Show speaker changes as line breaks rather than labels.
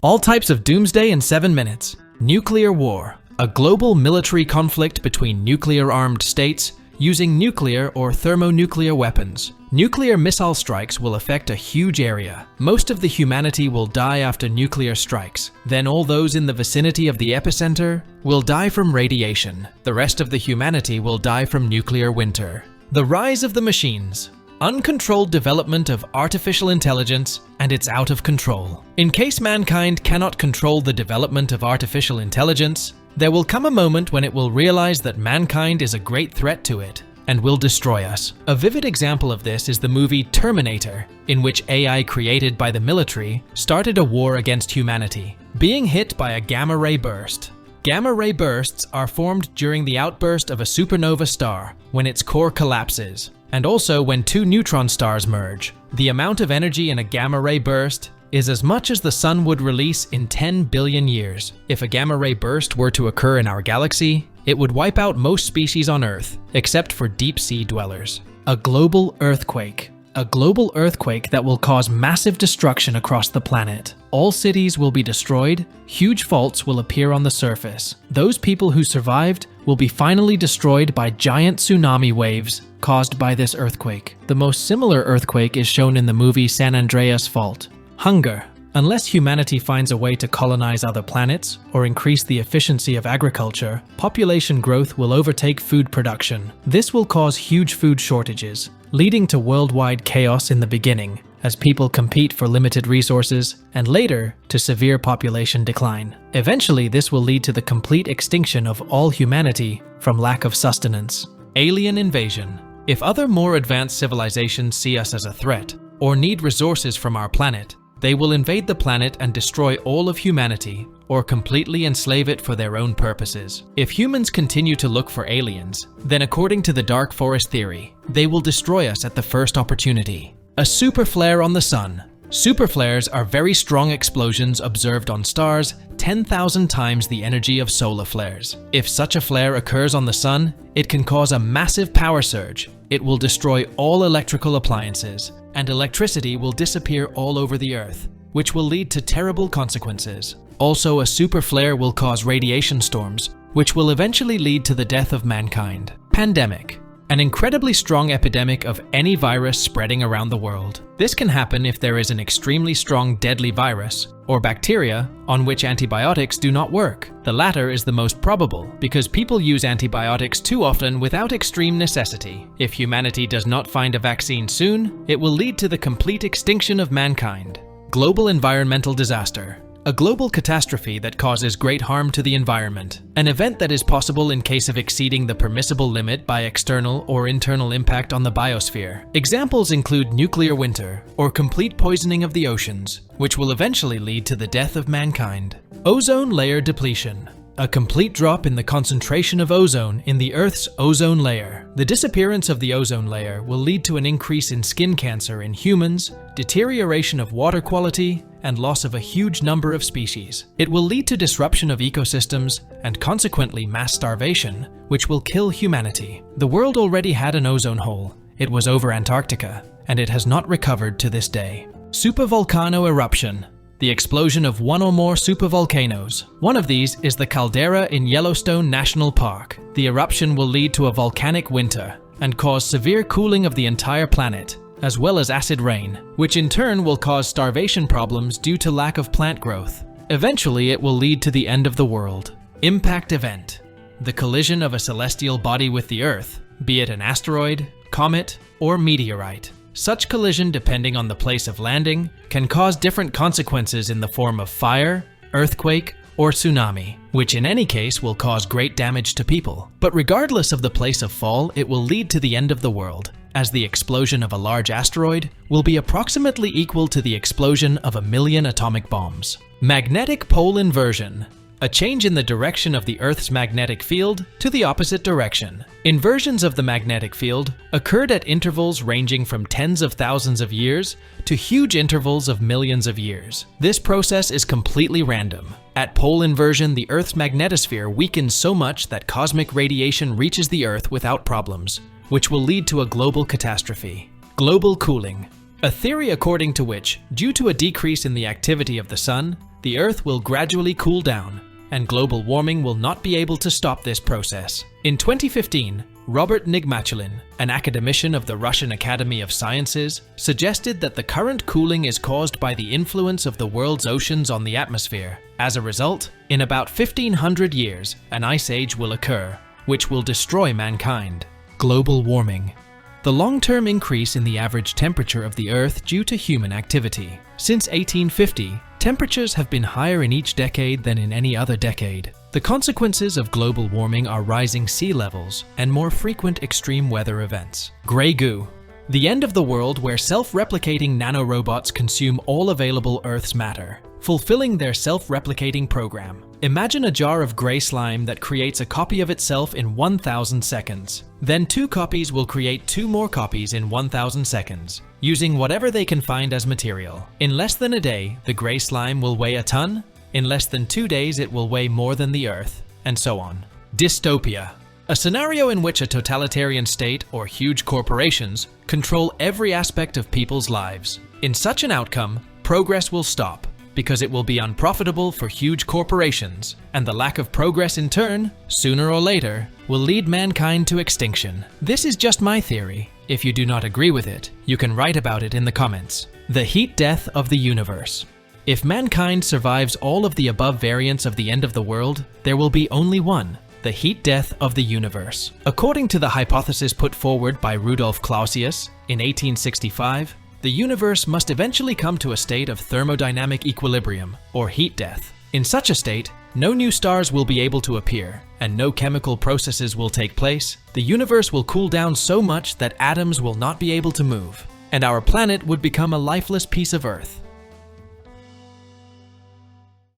All types of doomsday in 7 minutes. Nuclear war. A global military conflict between nuclear-armed states using nuclear or thermonuclear weapons. Nuclear missile strikes will affect a huge area. Most of the humanity will die after nuclear strikes. Then all those in the vicinity of the epicenter will die from radiation. The rest of the humanity will die from nuclear winter. The rise of the machines. Uncontrolled development of artificial intelligence, and it's out of control. In case mankind cannot control the development of artificial intelligence, there will come a moment when it will realize that mankind is a great threat to it and will destroy us. A vivid example of this is the movie Terminator, in which AI created by the military started a war against humanity, being hit by a gamma-ray burst. Gamma-ray bursts are formed during the outburst of a supernova star when its core collapses, and also when two neutron stars merge. The amount of energy in a gamma-ray burst is as much as the sun would release in 10 billion years. If a gamma-ray burst were to occur in our galaxy, it would wipe out most species on Earth, except for deep-sea dwellers. A global earthquake. A global earthquake that will cause massive destruction across the planet. All cities will be destroyed, huge faults will appear on the surface. Those people who survived will be finally destroyed by giant tsunami waves caused by this earthquake. The most similar earthquake is shown in the movie San Andreas Fault. Hunger. Unless humanity finds a way to colonize other planets or increase the efficiency of agriculture, population growth will overtake food production. This will cause huge food shortages, leading to worldwide chaos in the beginning, as people compete for limited resources, and later to severe population decline. Eventually, this will lead to the complete extinction of all humanity from lack of sustenance. Alien invasion. If other more advanced civilizations see us as a threat, or need resources from our planet, they will invade the planet and destroy all of humanity, or completely enslave it for their own purposes. If humans continue to look for aliens, then according to the Dark Forest theory, they will destroy us at the first opportunity. A superflare on the sun. Superflares are very strong explosions observed on stars 10,000 times the energy of solar flares. If such a flare occurs on the sun, it can cause a massive power surge. It will destroy all electrical appliances, and electricity will disappear all over the Earth, which will lead to terrible consequences. Also, a superflare will cause radiation storms, which will eventually lead to the death of mankind. Pandemic. An incredibly strong epidemic of any virus spreading around the world. This can happen if there is an extremely strong deadly virus or bacteria on which antibiotics do not work. The latter is the most probable because people use antibiotics too often without extreme necessity. If humanity does not find a vaccine soon, it will lead to the complete extinction of mankind. Global environmental disaster. A global catastrophe that causes great harm to the environment. An event that is possible in case of exceeding the permissible limit by external or internal impact on the biosphere. Examples include nuclear winter or complete poisoning of the oceans, which will eventually lead to the death of mankind. Ozone layer depletion. A complete drop in the concentration of ozone in the Earth's ozone layer. The disappearance of the ozone layer will lead to an increase in skin cancer in humans, deterioration of water quality, and loss of a huge number of species. It will lead to disruption of ecosystems and consequently mass starvation, which will kill humanity. The world already had an ozone hole. It was over Antarctica, and it has not recovered to this day. Supervolcano eruption. The explosion of one or more supervolcanoes. One of these is the caldera in Yellowstone National Park. The eruption will lead to a volcanic winter and cause severe cooling of the entire planet, as well as acid rain, which in turn will cause starvation problems due to lack of plant growth. Eventually, it will lead to the end of the world. Impact event. The collision of a celestial body with the Earth, be it an asteroid, comet, or meteorite. Such collision, depending on the place of landing, can cause different consequences in the form of fire, earthquake, or tsunami, which in any case will cause great damage to people. But regardless of the place of fall, it will lead to the end of the world, as the explosion of a large asteroid will be approximately equal to the explosion of 1,000,000 atomic bombs. Magnetic pole inversion. A change in the direction of the Earth's magnetic field to the opposite direction. Inversions of the magnetic field occurred at intervals ranging from tens of thousands of years to huge intervals of millions of years. This process is completely random. At pole inversion, the Earth's magnetosphere weakens so much that cosmic radiation reaches the Earth without problems, which will lead to a global catastrophe. Global cooling. A theory according to which, due to a decrease in the activity of the sun, the Earth will gradually cool down, and global warming will not be able to stop this process. In 2015, Robert Nigmatulin, an academician of the Russian Academy of Sciences, suggested that the current cooling is caused by the influence of the world's oceans on the atmosphere. As a result, in about 1500 years, an ice age will occur, which will destroy mankind. Global warming. The long-term increase in the average temperature of the Earth due to human activity. Since 1850, temperatures have been higher in each decade than in any other decade. The consequences of global warming are rising sea levels and more frequent extreme weather events. Grey goo. The end of the world where self-replicating nanorobots consume all available Earth's matter, fulfilling their self-replicating program. Imagine a jar of grey slime that creates a copy of itself in 1000 seconds. Then 2 copies will create 2 more copies in 1000 seconds, using whatever they can find as material. In less than a day, the grey slime will weigh a ton. In less than 2 days, it will weigh more than the Earth, and so on. Dystopia. A scenario in which a totalitarian state or huge corporations control every aspect of people's lives. In such an outcome, progress will stop, because it will be unprofitable for huge corporations, and the lack of progress in turn, sooner or later, will lead mankind to extinction. This is just my theory. If you do not agree with it, you can write about it in the comments. The heat death of the universe. If mankind survives all of the above variants of the end of the world, there will be only one: the heat death of the universe. According to the hypothesis put forward by Rudolf Clausius in 1865, the universe must eventually come to a state of thermodynamic equilibrium, or heat death. In such a state, no new stars will be able to appear, and no chemical processes will take place. The universe will cool down so much that atoms will not be able to move, and our planet would become a lifeless piece of Earth.